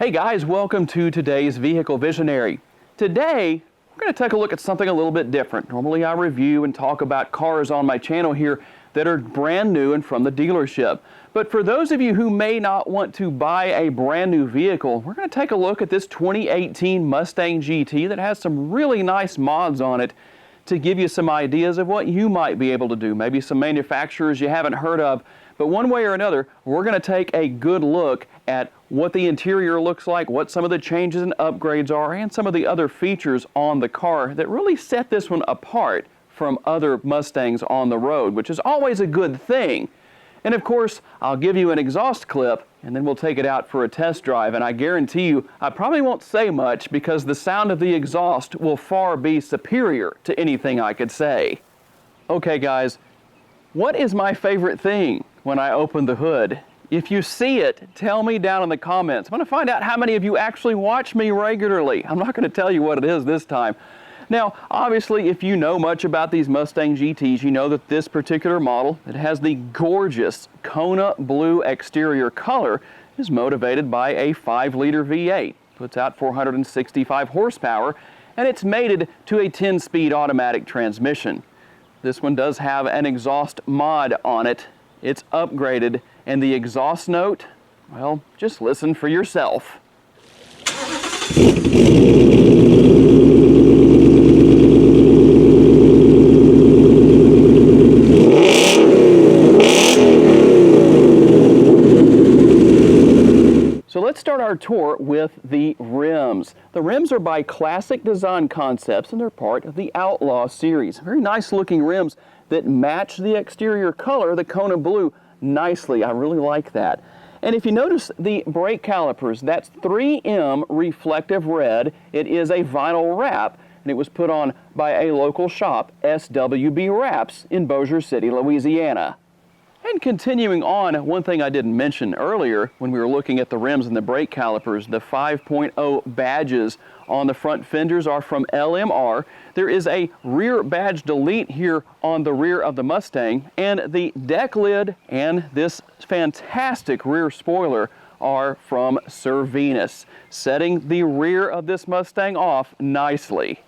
Hey guys, welcome to today's Vehicle Visionary. Today, we're going to take a look at something a little bit different. Normally I review and talk about cars on my channel here that are brand new and from the dealership. But for those of you who may not want to buy a brand new vehicle, we're going to take a look at this 2018 Mustang GT that has some really nice mods on it to give you some ideas of what you might be able to do. Maybe some manufacturers you haven't heard of. But one way or another, we're going to take a good look at what the interior looks like, what some of the changes and upgrades are, and some of the other features on the car that really set this one apart from other Mustangs on the road, which is always a good thing. And of course, I'll give you an exhaust clip, and then we'll take it out for a test drive. And I guarantee you, I probably won't say much because the sound of the exhaust will far be superior to anything I could say. Okay guys, what is my favorite thing when I open the hood? If you see it, tell me down in the comments. I'm going to find out how many of you actually watch me regularly. I'm not going to tell you what it is this time. Now, obviously, if you know much about these Mustang GTs, you know that this particular model, it has the gorgeous Kona Blue exterior color, is motivated by a 5-liter V8. Puts out 465 horsepower, and it's mated to a 10-speed automatic transmission. This one does have an exhaust mod on it. It's upgraded, and the exhaust note, well, just listen for yourself. So let's start our tour with the rims. The rims are by Classic Design Concepts, and they're part of the Outlaw series. Very nice looking rims that match the exterior color, the Kona Blue, nicely. I really like that. And if you notice the brake calipers, that's 3M reflective red. It is a vinyl wrap, and it was put on by a local shop, SWB Wraps, in Bossier City, Louisiana. And continuing on, one thing I didn't mention earlier when we were looking at the rims and the brake calipers, the 5.0 badges on the front fenders are from LMR. There is a rear badge delete here on the rear of the Mustang, and the deck lid and this fantastic rear spoiler are from Sir Venus, setting the rear of this Mustang off nicely.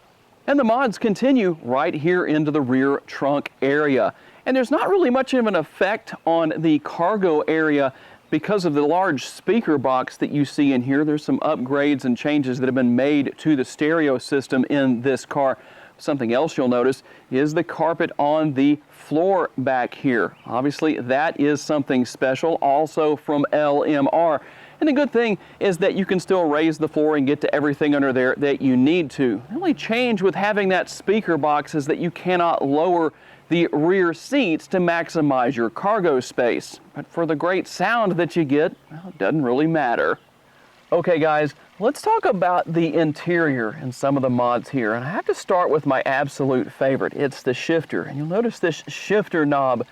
And the mods continue right here into the rear trunk area. And there's not really much of an effect on the cargo area because of the large speaker box that you see in here. There's some upgrades and changes that have been made to the stereo system in this car. Something else you'll notice is the carpet on the floor back here. Obviously, that is something special, also from LMR. And the good thing is that you can still raise the floor and get to everything under there that you need to. The only change with having that speaker box is that you cannot lower the rear seats to maximize your cargo space. But for the great sound that you get, well, it doesn't really matter. Okay guys, let's talk about the interior and some of the mods here. And I have to start with my absolute favorite. It's the shifter. And you'll notice this shifter knob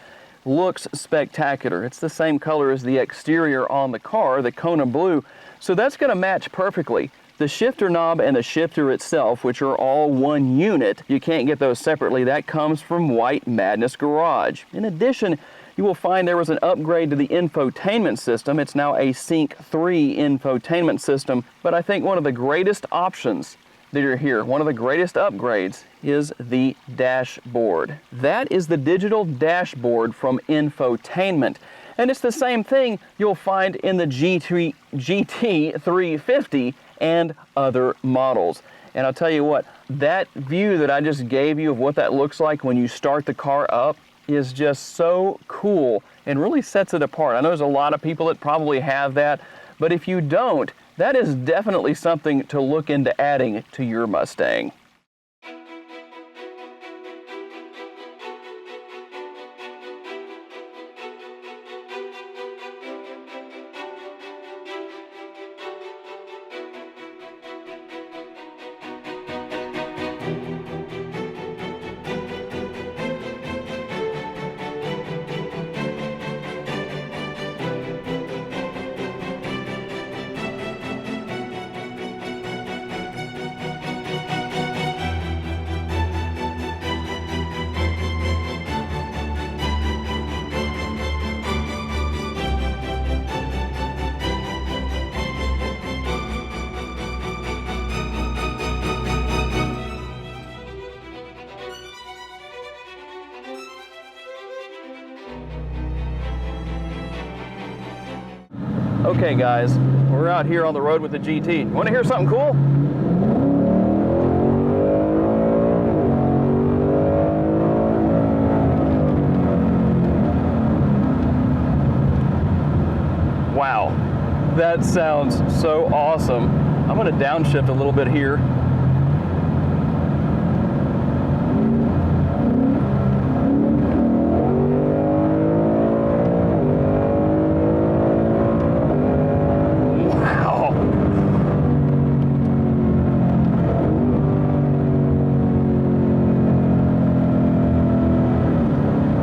looks spectacular. It's the same color as the exterior on the car, the Kona Blue. So that's going to match perfectly. The shifter knob and the shifter itself, which are all one unit, you can't get those separately. That comes from White Madness Garage. In addition, you will find there was an upgrade to the infotainment system. It's now a Sync 3 infotainment system. But I think one of the greatest options that are here, one of the greatest upgrades, is the dashboard. That is the digital dashboard from infotainment. And it's the same thing you'll find in the GT 350 and other models. And I'll tell you what, that view that I just gave you of what that looks like when you start the car up is just so cool and really sets it apart. I know there's a lot of people that probably have that, but if you don't, that is definitely something to look into adding to your Mustang. Okay guys, we're out here on the road with the GT. Want to hear something cool? Wow, that sounds so awesome. I'm going to downshift a little bit here.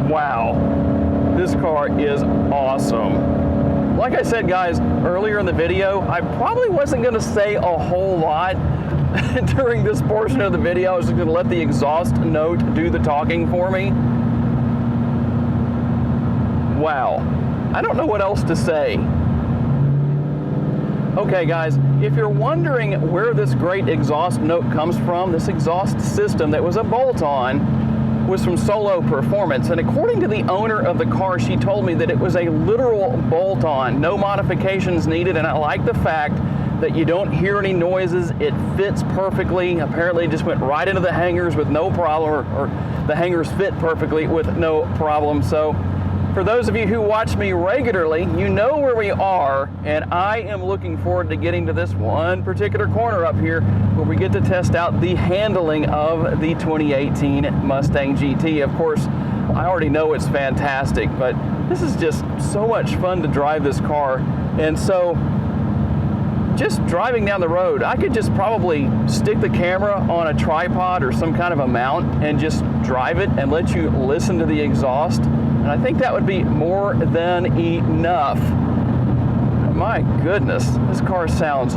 Wow, this car is awesome. Like I said, guys, earlier in the video, I probably wasn't going to say a whole lot during this portion of the video. I was just going to let the exhaust note do the talking for me. Wow, I don't know what else to say. Okay guys, if you're wondering where this great exhaust note comes from, this exhaust system that was a bolt-on was from Solo Performance, and according to the owner of the car, she told me that it was a literal bolt-on, no modifications needed, and I like the fact that you don't hear any noises. It fits perfectly. Apparently it just went right into the hangers with no problem, or the hangers fit perfectly with no problem. So for those of you who watch me regularly, you know where we are, and I am looking forward to getting to this one particular corner up here where we get to test out the handling of the 2018 Mustang GT. Of course, I already know it's fantastic, but this is just so much fun to drive this car. And so just driving down the road, I could just probably stick the camera on a tripod or some kind of a mount and just drive it and let you listen to the exhaust. And I think that would be more than enough. My goodness, this car sounds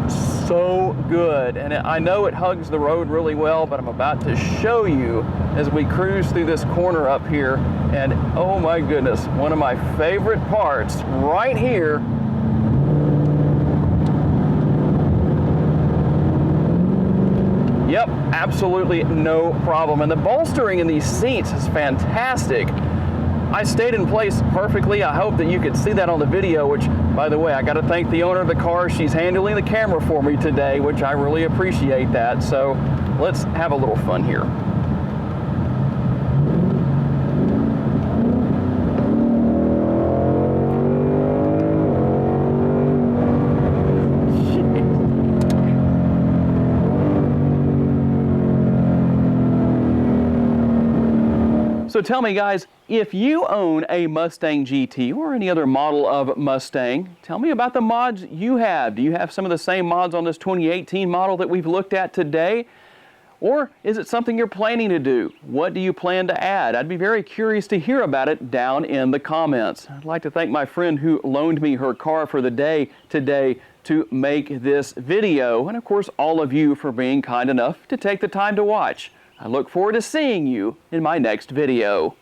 so good. And I know it hugs the road really well, but I'm about to show you as we cruise through this corner up here. And oh my goodness, one of my favorite parts right here. Yep, absolutely no problem. And the bolstering in these seats is fantastic. I stayed in place perfectly. I hope that you could see that on the video, which, by the way, I got to thank the owner of the car. She's handling the camera for me today, which I really appreciate that. So let's have a little fun here. So tell me guys, if you own a Mustang GT or any other model of Mustang, tell me about the mods you have. Do you have some of the same mods on this 2018 model that we've looked at today? Or is it something you're planning to do? What do you plan to add? I'd be very curious to hear about it down in the comments. I'd like to thank my friend who loaned me her car for the day today to make this video, and of course all of you for being kind enough to take the time to watch. I look forward to seeing you in my next video.